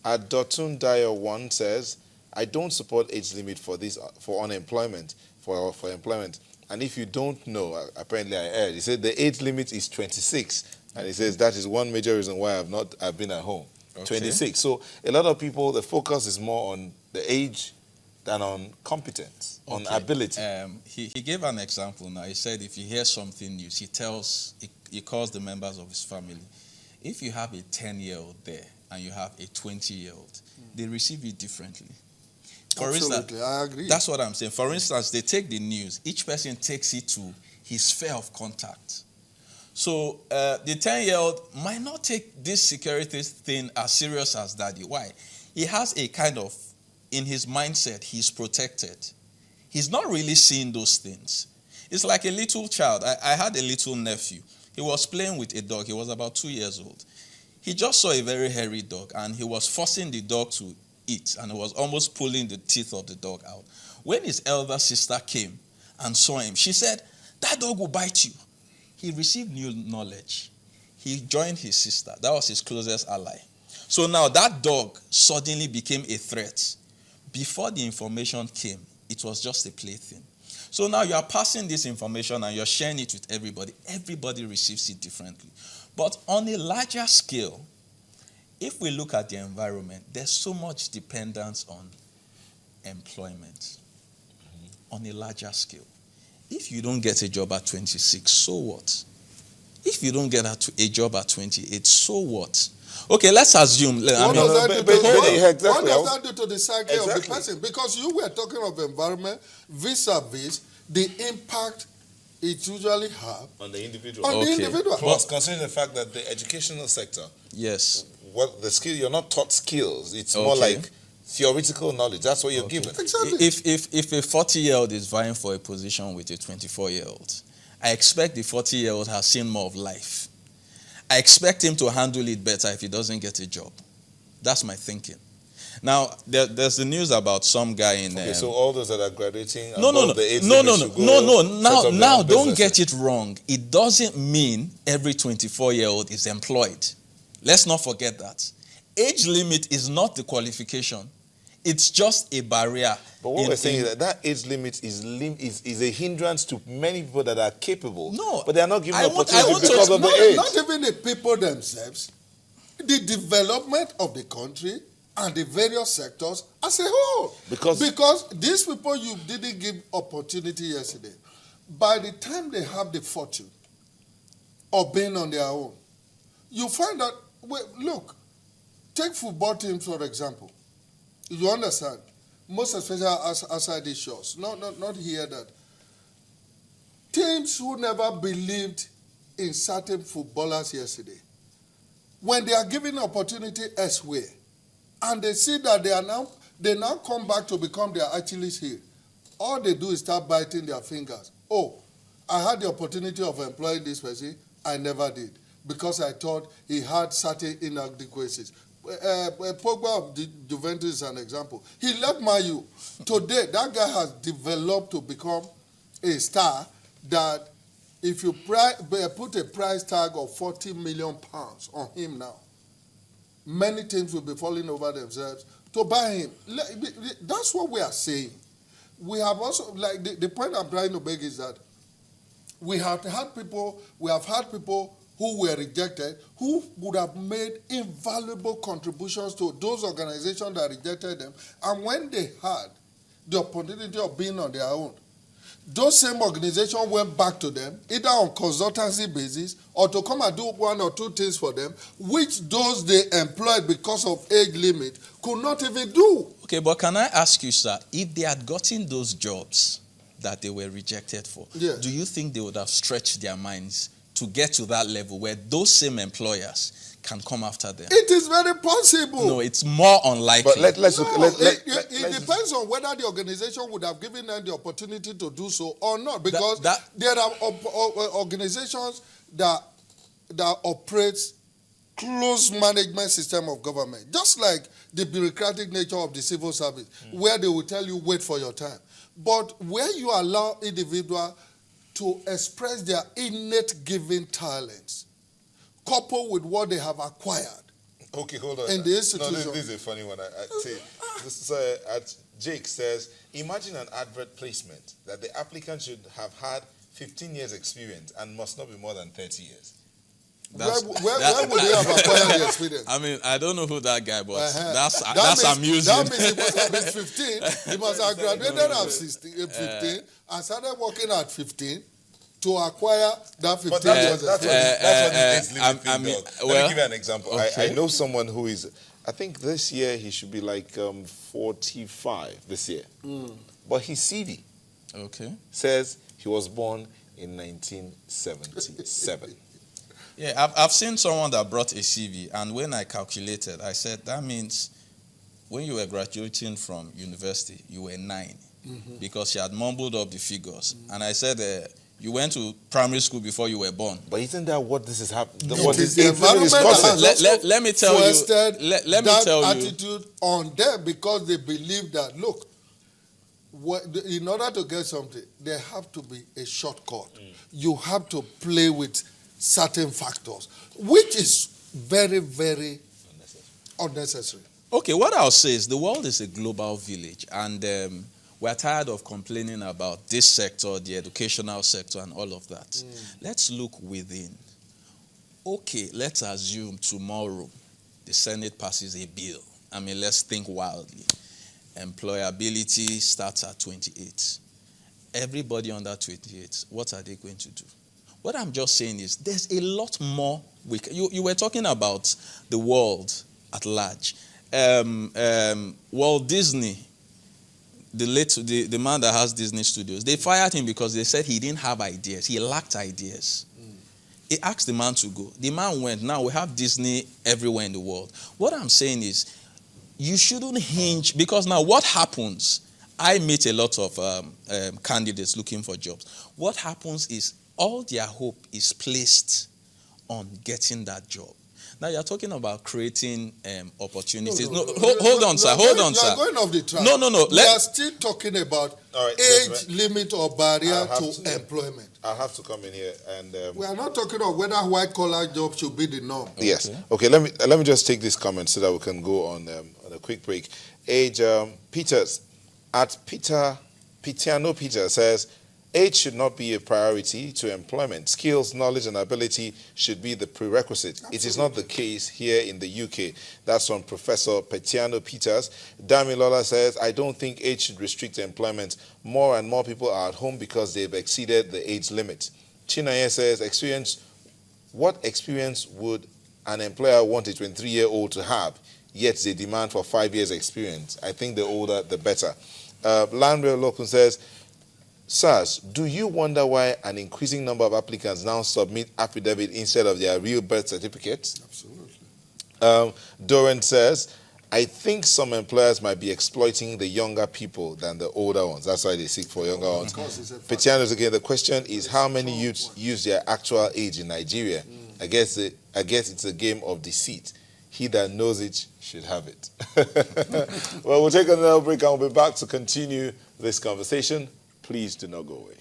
Dotun Dyer 1 says, I don't support age limit for this for unemployment, for employment. And if you don't know, apparently I heard, he said the age limit is 26. And he says that is one major reason why I've been at home. Okay. 26. So a lot of people, the focus is more on the age than on competence, on ability. He gave an example now. He said if you hear something news, he calls the members of his family. If you have a 10-year-old there and you have a 20-year-old, they receive it differently. For Absolutely, instance, I agree. That's what I'm saying. For instance, they take the news. Each person takes it to his sphere of contact. So the 10-year-old might not take this security thing as serious as daddy. Why? He has a kind of, in his mindset, he's protected. He's not really seeing those things. It's like a little child. I had a little nephew. He was playing with a dog. He was about 2 years old. He just saw a very hairy dog, and he was forcing the dog to eat, and he was almost pulling the teeth of the dog out. When his elder sister came and saw him, she said, that dog will bite you. He received new knowledge. He joined his sister. That was his closest ally. So now that dog suddenly became a threat. Before the information came, it was just a plaything. So now you are passing this information and you're sharing it with everybody. Everybody receives it differently. But on a larger scale, if we look at the environment, there's so much dependence on employment on a larger scale. If you don't get a job at 26, so what? If you don't get a job at 28, so what? Okay, let's assume. What does that do to the psyche of the person? Because you were talking of environment vis-a-vis the impact it usually has on the individual. The individual. Plus, considering the fact that the educational sector, yes, what the skill, you're not taught skills. It's more like theoretical knowledge. That's what you're given. Exactly. If a 40-year-old is vying for a position with a 24-year-old, I expect the 40-year-old has seen more of life. I expect him to handle it better if he doesn't get a job. That's my thinking. Now, there's the news about some guy in... Okay, so all those that are graduating... No. Now, don't get it wrong. It doesn't mean every 24-year-old is employed. Let's not forget that. Age limit is not the qualification. It's just a barrier. But what we're saying is that age limit is a hindrance to many people that are capable. No. But they are not given opportunity because of the age. Not even the people themselves. The development of the country and the various sectors as a whole. Because these people you didn't give opportunity yesterday, by the time they have the fortune of being on their own, you find out, look, take football teams for example. You understand? Most especially outside these shores. Not here that. Teams who never believed in certain footballers yesterday, when they are given opportunity elsewhere, and they see that they now come back to become their Achilles heel, all they do is start biting their fingers. Oh, I had the opportunity of employing this person, I never did, because I thought he had certain inadequacies. Pogba of Juventus is an example. He left Man U. Today, that guy has developed to become a star that if you put a price tag of £40 million on him now, many teams will be falling over themselves to buy him. That's what we are saying. We have also, like the point I'm trying to make is that we have had people who were rejected, who would have made invaluable contributions to those organizations that rejected them. And when they had the opportunity of being on their own, those same organizations went back to them, either on consultancy basis or to come and do one or two things for them, which those they employed because of age limit could not even do. Okay, but can I ask you, sir, if they had gotten those jobs that they were rejected for, do you think they would have stretched their minds to get to that level where those same employers can come after them? It is very possible. No, it's more unlikely. But it depends on whether the organization would have given them the opportunity to do so or not. Because there are organizations that operate close management system of government, just like the bureaucratic nature of the civil service, where they will tell you, wait for your time. But where you allow individuals to express their innate giving talents, coupled with what they have acquired, Okay, hold on. In the institution. No, this is a funny one. Jake says, imagine an advert placement that the applicant should have had 15 years experience and must not be more than 30 years. Where would they have acquired the experience? I mean, I don't know who that guy was. That That's means, amusing. That means he must have been 15. He must have graduated at 15 and started working at 15 to acquire that 15 But years that's what the age limit thing does. Let me give you an example. okay. I know someone who is, I think this year he should be like 45 this year. But his CV says he was born in 1977. Yeah, I've seen someone that brought a CV, and when I calculated, I said that means when you were graduating from university, you were 9, because she had mumbled up the figures. And I said, you went to primary school before you were born. But isn't that what this is happening? It is the environment that has Let me tell you. fostered Let me tell you. attitude on them, because they believe that, look, in order to get something, there have to be a shortcut. You have to play with certain factors, which is very, very unnecessary. Okay, what I'll say is the world is a global village, and we're tired of complaining about this sector, the educational sector, and all of that. Let's look within. Okay, let's assume tomorrow the Senate passes a bill. I mean, let's think wildly. Employability starts at 28. Everybody under 28, what are they going to do? What I'm just saying is there's a lot more. You were talking about the world at large. Walt Disney, the man that has Disney Studios, they fired him because they said he didn't have ideas. He lacked ideas. He asked the man to go. The man went. Now we have Disney everywhere in the world. What I'm saying is you shouldn't hinge, because now what happens, I meet a lot of candidates looking for jobs. What happens is all their hope is placed on getting that job. Now you're talking about creating opportunities. Hold on, sir. You are going off the track. No. We are still talking about age limit or barrier to employment. I'll have to come in here and. We are not talking about whether white-collar jobs should be the norm. Yes. Okay. Let me just take this comment so that we can go on a quick break. Peters at Pitiano Peter says, age should not be a priority to employment. Skills, knowledge, and ability should be the prerequisite. Absolutely. It is not the case here in the UK. That's from Professor Petiano Peters. Damilola says, I don't think age should restrict employment. More and more people are at home because they've exceeded the age limit. Chinaye says, what experience would an employer want a 23-year-old to have? Yet they demand for 5 years experience. I think the older, the better. Landreal Lokun says, sirs, do you wonder why an increasing number of applicants now submit affidavit instead of their real birth certificates? Absolutely. Doran says, I think some employers might be exploiting the younger people than the older ones. That's why they seek for younger ones. Petianos, again, the question is how many youths use their actual age in Nigeria? I guess it's a game of deceit. He that knows it should have it. Well, we'll take another break and we'll be back to continue this conversation. Please do not go away.